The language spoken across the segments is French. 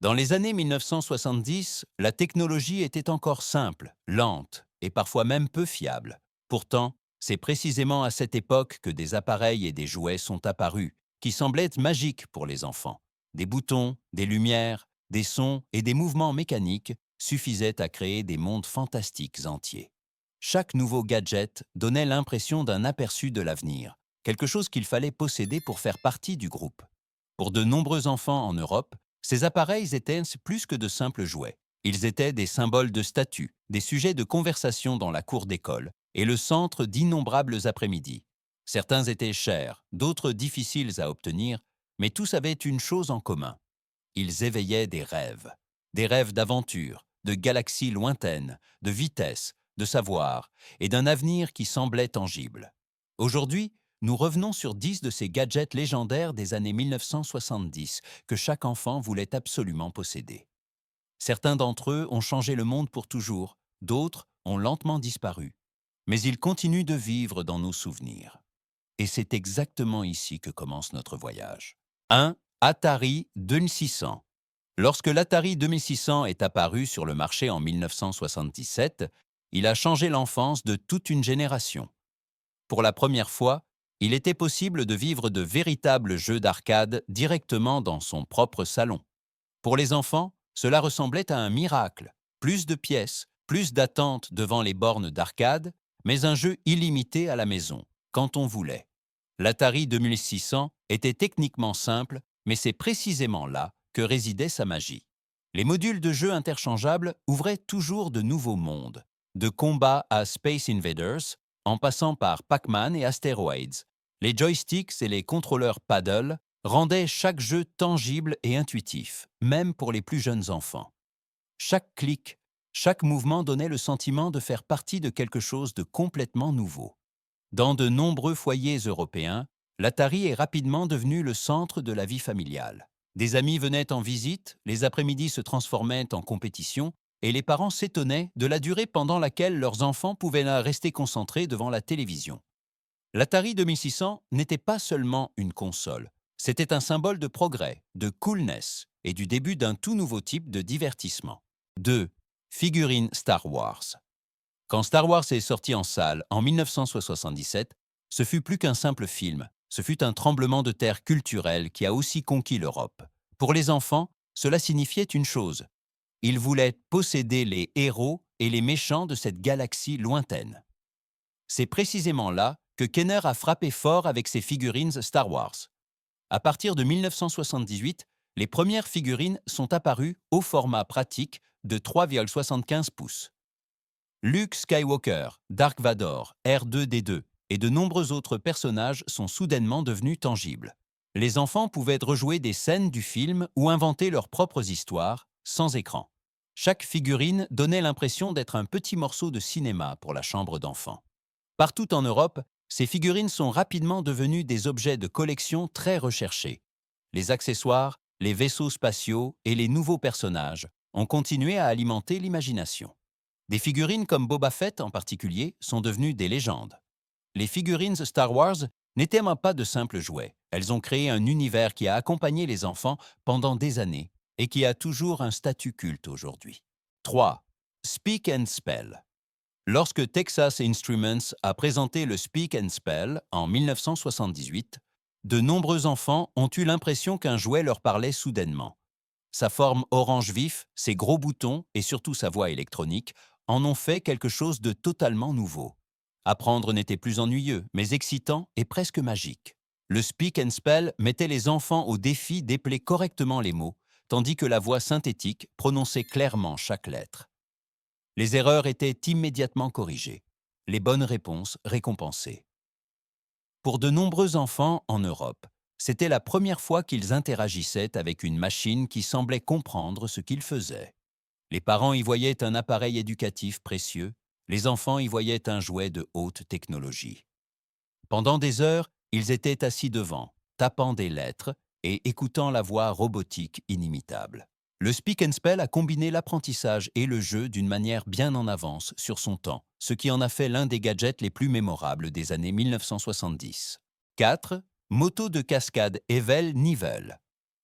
Dans les années 1970, la technologie était encore simple, lente et parfois même peu fiable. Pourtant, c'est précisément à cette époque que des appareils et des jouets sont apparus, qui semblaient magiques pour les enfants. Des boutons, des lumières, des sons et des mouvements mécaniques suffisaient à créer des mondes fantastiques entiers. Chaque nouveau gadget donnait l'impression d'un aperçu de l'avenir, quelque chose qu'il fallait posséder pour faire partie du groupe. Pour de nombreux enfants en Europe, ces appareils étaient plus que de simples jouets. Ils étaient des symboles de statut, des sujets de conversation dans la cour d'école et le centre d'innombrables après-midi. Certains étaient chers, d'autres difficiles à obtenir, mais tous avaient une chose en commun. Ils éveillaient des rêves d'aventure, de galaxies lointaines, de vitesse, de savoir et d'un avenir qui semblait tangible. Aujourd'hui, nous revenons sur 10 de ces gadgets légendaires des années 1970 que chaque enfant voulait absolument posséder. Certains d'entre eux ont changé le monde pour toujours, d'autres ont lentement disparu. Mais ils continuent de vivre dans nos souvenirs. Et c'est exactement ici que commence notre voyage. 1. Atari 2600. Lorsque l'Atari 2600 est apparu sur le marché en 1977, il a changé l'enfance de toute une génération. Pour la première fois, il était possible de vivre de véritables jeux d'arcade directement dans son propre salon. Pour les enfants, cela ressemblait à un miracle. Plus de pièces, plus d'attentes devant les bornes d'arcade, mais un jeu illimité à la maison, quand on voulait. L'Atari 2600 était techniquement simple, mais c'est précisément là que résidait sa magie. Les modules de jeu interchangeables ouvraient toujours de nouveaux mondes, de combat à Space Invaders, en passant par Pac-Man et Asteroids. Les joysticks et les contrôleurs paddle rendaient chaque jeu tangible et intuitif, même pour les plus jeunes enfants. Chaque clic, chaque mouvement donnait le sentiment de faire partie de quelque chose de complètement nouveau. Dans de nombreux foyers européens, l'Atari est rapidement devenu le centre de la vie familiale. Des amis venaient en visite, les après-midi se transformaient en compétition, et les parents s'étonnaient de la durée pendant laquelle leurs enfants pouvaient rester concentrés devant la télévision. L'Atari 2600 n'était pas seulement une console, c'était un symbole de progrès, de coolness et du début d'un tout nouveau type de divertissement. 2. Figurines Star Wars. Quand Star Wars est sorti en salle en 1977, ce fut plus qu'un simple film, ce fut un tremblement de terre culturel qui a aussi conquis l'Europe. Pour les enfants, cela signifiait une chose. Ils voulaient posséder les héros et les méchants de cette galaxie lointaine. C'est précisément là que Kenner a frappé fort avec ses figurines Star Wars. À partir de 1978, les premières figurines sont apparues au format pratique de 3,75 pouces. Luke Skywalker, Dark Vador, R2D2 et de nombreux autres personnages sont soudainement devenus tangibles. Les enfants pouvaient rejouer des scènes du film ou inventer leurs propres histoires, sans écran. Chaque figurine donnait l'impression d'être un petit morceau de cinéma pour la chambre d'enfant. Partout en Europe, ces figurines sont rapidement devenues des objets de collection très recherchés. Les accessoires, les vaisseaux spatiaux et les nouveaux personnages ont continué à alimenter l'imagination. Des figurines comme Boba Fett en particulier sont devenues des légendes. Les figurines Star Wars n'étaient même pas de simples jouets. Elles ont créé un univers qui a accompagné les enfants pendant des années et qui a toujours un statut culte aujourd'hui. 3. Speak and Spell. Lorsque Texas Instruments a présenté le Speak and Spell en 1978, de nombreux enfants ont eu l'impression qu'un jouet leur parlait soudainement. Sa forme orange vif, ses gros boutons et surtout sa voix électronique en ont fait quelque chose de totalement nouveau. Apprendre n'était plus ennuyeux, mais excitant et presque magique. Le Speak and Spell mettait les enfants au défi d'épeler correctement les mots, tandis que la voix synthétique prononçait clairement chaque lettre. Les erreurs étaient immédiatement corrigées, les bonnes réponses récompensées. Pour de nombreux enfants en Europe, c'était la première fois qu'ils interagissaient avec une machine qui semblait comprendre ce qu'ils faisaient. Les parents y voyaient un appareil éducatif précieux, les enfants y voyaient un jouet de haute technologie. Pendant des heures, ils étaient assis devant, tapant des lettres et écoutant la voix robotique inimitable. Le Speak and Spell a combiné l'apprentissage et le jeu d'une manière bien en avance sur son temps, ce qui en a fait l'un des gadgets les plus mémorables des années 1970. 4. Moto de cascade Evel Nivel.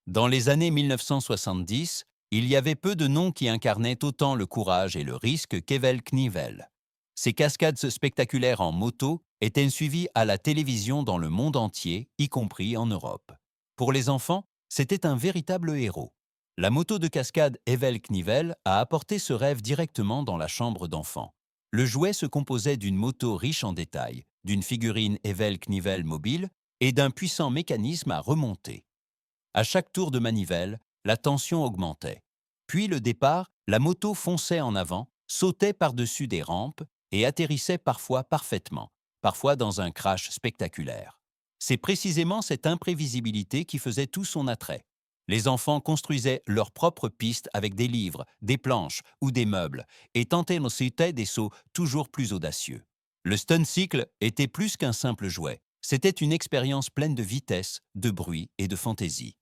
Dans les années 1970, Il y avait peu de noms qui incarnaient autant le courage et le risque qu'Evel Knievel. Ces cascades spectaculaires en moto étaient suivies à la télévision dans le monde entier, y compris en Europe. Pour les enfants, c'était un véritable héros. La moto de cascade Evel Knievel a apporté ce rêve directement dans la chambre d'enfant. Le jouet se composait d'une moto riche en détails, d'une figurine Evel Knievel mobile et d'un puissant mécanisme à remonter. À chaque tour de manivelle, la tension augmentait. Puis le départ, la moto fonçait en avant, sautait par-dessus des rampes et atterrissait parfois parfaitement, parfois dans un crash spectaculaire. C'est précisément cette imprévisibilité qui faisait tout son attrait. Les enfants construisaient leurs propres pistes avec des livres, des planches ou des meubles et tentaient ensuite des sauts toujours plus audacieux. Le Stuncycle était plus qu'un simple jouet. C'était une expérience pleine de vitesse, de bruit et de fantaisie.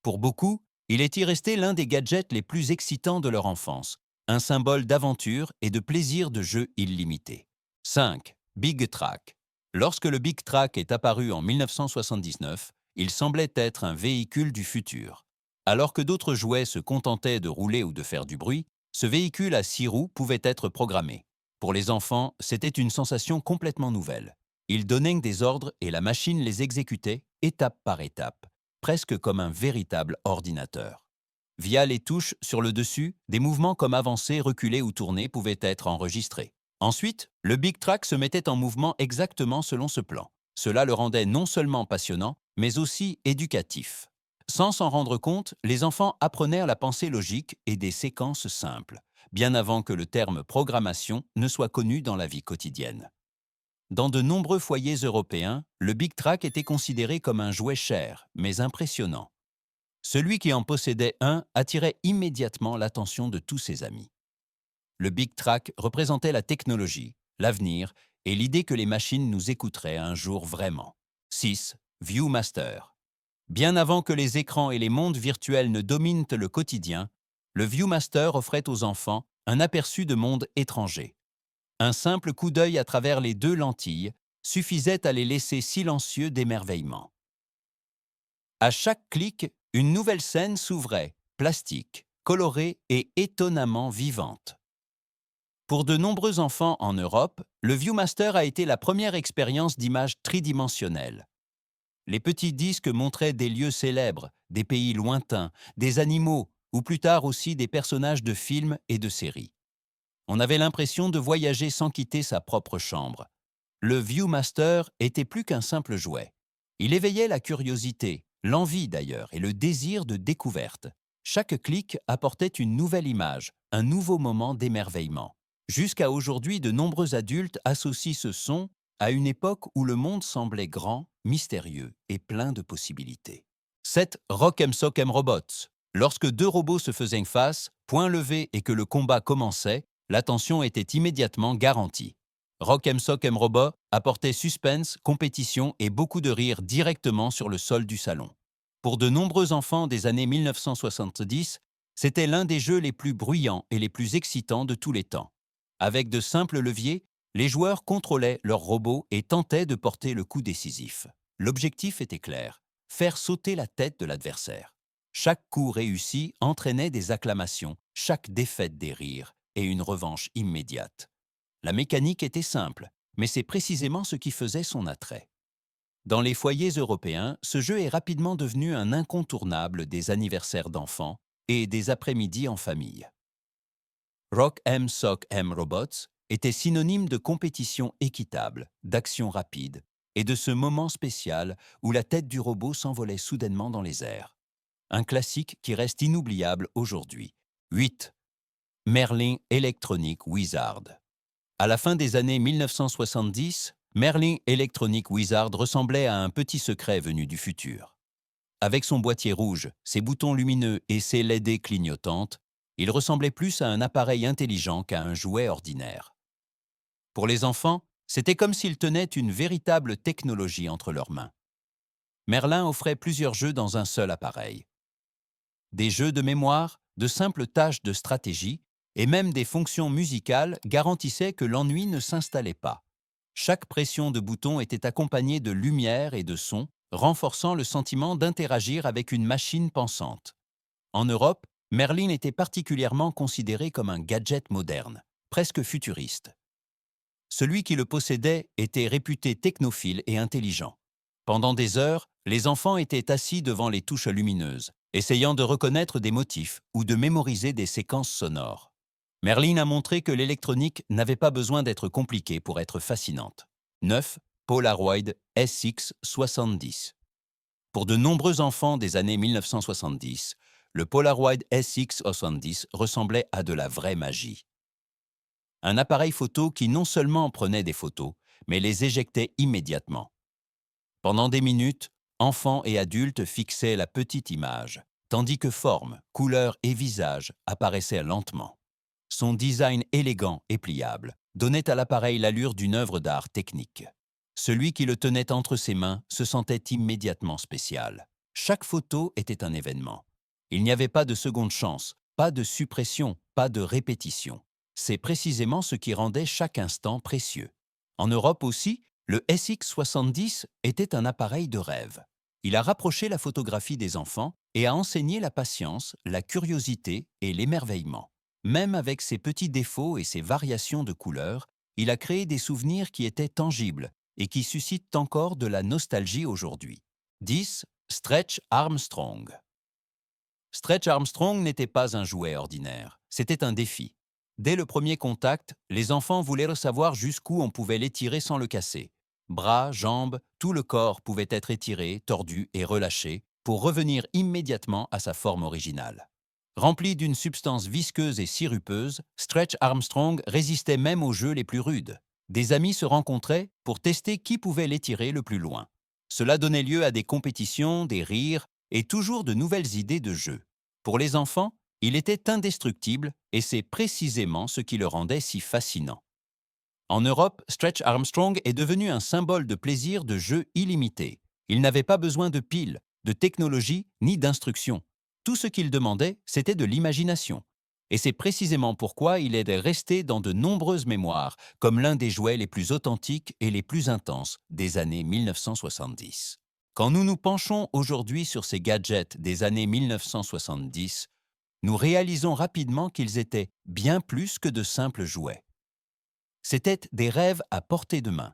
Pour beaucoup, il est y resté l'un des gadgets les plus excitants de leur enfance, un symbole d'aventure et de plaisir de jeu illimité. 5. Big Track. Lorsque le Big Track est apparu en 1979, il semblait être un véhicule du futur. Alors que d'autres jouets se contentaient de rouler ou de faire du bruit, ce véhicule à 6 roues pouvait être programmé. Pour les enfants, c'était une sensation complètement nouvelle. Ils donnaient des ordres et la machine les exécutait étape par étape, presque comme un véritable ordinateur. Via les touches sur le dessus, des mouvements comme avancer, reculer ou tourner pouvaient être enregistrés. Ensuite, le Big Track se mettait en mouvement exactement selon ce plan. Cela le rendait non seulement passionnant, mais aussi éducatif. Sans s'en rendre compte, les enfants apprenaient la pensée logique et des séquences simples, bien avant que le terme programmation ne soit connu dans la vie quotidienne. Dans de nombreux foyers européens, le Big Track était considéré comme un jouet cher, mais impressionnant. Celui qui en possédait un attirait immédiatement l'attention de tous ses amis. Le Big Track représentait la technologie, l'avenir et l'idée que les machines nous écouteraient un jour vraiment. 6. Viewmaster. Bien avant que les écrans et les mondes virtuels ne dominent le quotidien, le Viewmaster offrait aux enfants un aperçu de mondes étrangers. Un simple coup d'œil à travers les 2 lentilles suffisait à les laisser silencieux d'émerveillement. À chaque clic, une nouvelle scène s'ouvrait, plastique, colorée et étonnamment vivante. Pour de nombreux enfants en Europe, le Viewmaster a été la première expérience d'image tridimensionnelle. Les petits disques montraient des lieux célèbres, des pays lointains, des animaux ou plus tard aussi des personnages de films et de séries. On avait l'impression de voyager sans quitter sa propre chambre. Le Viewmaster était plus qu'un simple jouet. Il éveillait la curiosité, l'envie d'ailleurs, et le désir de découverte. Chaque clic apportait une nouvelle image, un nouveau moment d'émerveillement. Jusqu'à aujourd'hui, de nombreux adultes associent ce son à une époque où le monde semblait grand, mystérieux et plein de possibilités. 7. Rock'em Sock'em Robots. Lorsque 2 robots se faisaient face, point levé et que le combat commençait, l'attention était immédiatement garantie. Rock'em Sock'em Robot apportait suspense, compétition et beaucoup de rire directement sur le sol du salon. Pour de nombreux enfants des années 1970, c'était l'un des jeux les plus bruyants et les plus excitants de tous les temps. Avec de simples leviers, les joueurs contrôlaient leurs robots et tentaient de porter le coup décisif. L'objectif était clair, faire sauter la tête de l'adversaire. Chaque coup réussi entraînait des acclamations, chaque défaite des rires et une revanche immédiate. La mécanique était simple, mais c'est précisément ce qui faisait son attrait. Dans les foyers européens, ce jeu est rapidement devenu un incontournable des anniversaires d'enfants et des après-midi en famille. Rock 'em Sock 'em Robots était synonyme de compétition équitable, d'action rapide et de ce moment spécial où la tête du robot s'envolait soudainement dans les airs. Un classique qui reste inoubliable aujourd'hui. 8. Merlin Electronic Wizard. À la fin des années 1970, Merlin Electronic Wizard ressemblait à un petit secret venu du futur. Avec son boîtier rouge, ses boutons lumineux et ses LED clignotantes, il ressemblait plus à un appareil intelligent qu'à un jouet ordinaire. Pour les enfants, c'était comme s'ils tenaient une véritable technologie entre leurs mains. Merlin offrait plusieurs jeux dans un seul appareil. Des jeux de mémoire, de simples tâches de stratégie et même des fonctions musicales garantissaient que l'ennui ne s'installait pas. Chaque pression de bouton était accompagnée de lumière et de son, renforçant le sentiment d'interagir avec une machine pensante. En Europe, Merlin était particulièrement considéré comme un gadget moderne, presque futuriste. Celui qui le possédait était réputé technophile et intelligent. Pendant des heures, les enfants étaient assis devant les touches lumineuses, essayant de reconnaître des motifs ou de mémoriser des séquences sonores. Merlin a montré que l'électronique n'avait pas besoin d'être compliquée pour être fascinante. 9. Polaroid SX70. Pour de nombreux enfants des années 1970, le Polaroid SX70 ressemblait à de la vraie magie. Un appareil photo qui non seulement prenait des photos, mais les éjectait immédiatement. Pendant des minutes, enfants et adultes fixaient la petite image, tandis que forme, couleurs et visage apparaissaient lentement. Son design élégant et pliable donnait à l'appareil l'allure d'une œuvre d'art technique. Celui qui le tenait entre ses mains se sentait immédiatement spécial. Chaque photo était un événement. Il n'y avait pas de seconde chance, pas de suppression, pas de répétition. C'est précisément ce qui rendait chaque instant précieux. En Europe aussi, le SX70 était un appareil de rêve. Il a rapproché la photographie des enfants et a enseigné la patience, la curiosité et l'émerveillement. Même avec ses petits défauts et ses variations de couleurs, il a créé des souvenirs qui étaient tangibles et qui suscitent encore de la nostalgie aujourd'hui. 10. Stretch Armstrong. Stretch Armstrong n'était pas un jouet ordinaire, c'était un défi. Dès le premier contact, les enfants voulaient savoir jusqu'où on pouvait l'étirer sans le casser. Bras, jambes, tout le corps pouvait être étiré, tordu et relâché pour revenir immédiatement à sa forme originale. Rempli d'une substance visqueuse et sirupeuse, Stretch Armstrong résistait même aux jeux les plus rudes. Des amis se rencontraient pour tester qui pouvait l'étirer le plus loin. Cela donnait lieu à des compétitions, des rires et toujours de nouvelles idées de jeux. Pour les enfants, il était indestructible et c'est précisément ce qui le rendait si fascinant. En Europe, Stretch Armstrong est devenu un symbole de plaisir de jeu illimité. Il n'avait pas besoin de piles, de technologie ni d'instructions. Tout ce qu'il demandait, c'était de l'imagination. Et c'est précisément pourquoi il est resté dans de nombreuses mémoires comme l'un des jouets les plus authentiques et les plus intenses des années 1970. Quand nous nous penchons aujourd'hui sur ces gadgets des années 1970, nous réalisons rapidement qu'ils étaient bien plus que de simples jouets. C'étaient des rêves à portée de main.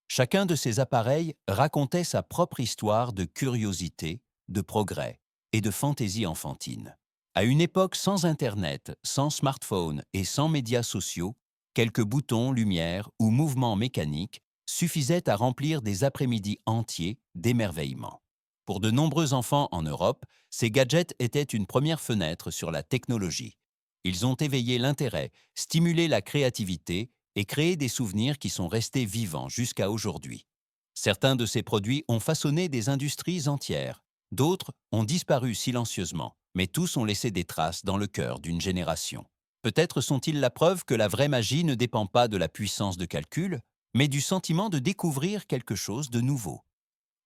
Chacun de ces appareils racontait sa propre histoire de curiosité, de progrès et de fantaisie enfantine. À une époque sans Internet, sans smartphone et sans médias sociaux, quelques boutons, lumières ou mouvements mécaniques suffisaient à remplir des après-midi entiers d'émerveillement. Pour de nombreux enfants en Europe, ces gadgets étaient une première fenêtre sur la technologie. Ils ont éveillé l'intérêt, stimulé la créativité et créé des souvenirs qui sont restés vivants jusqu'à aujourd'hui. Certains de ces produits ont façonné des industries entières, d'autres ont disparu silencieusement, mais tous ont laissé des traces dans le cœur d'une génération. Peut-être sont-ils la preuve que la vraie magie ne dépend pas de la puissance de calcul, mais du sentiment de découvrir quelque chose de nouveau.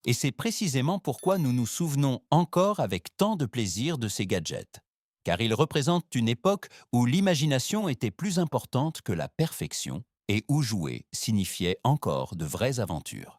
Et c'est précisément pourquoi nous nous souvenons encore avec tant de plaisir de ces gadgets, car ils représentent une époque où l'imagination était plus importante que la perfection et où jouer signifiait encore de vraies aventures.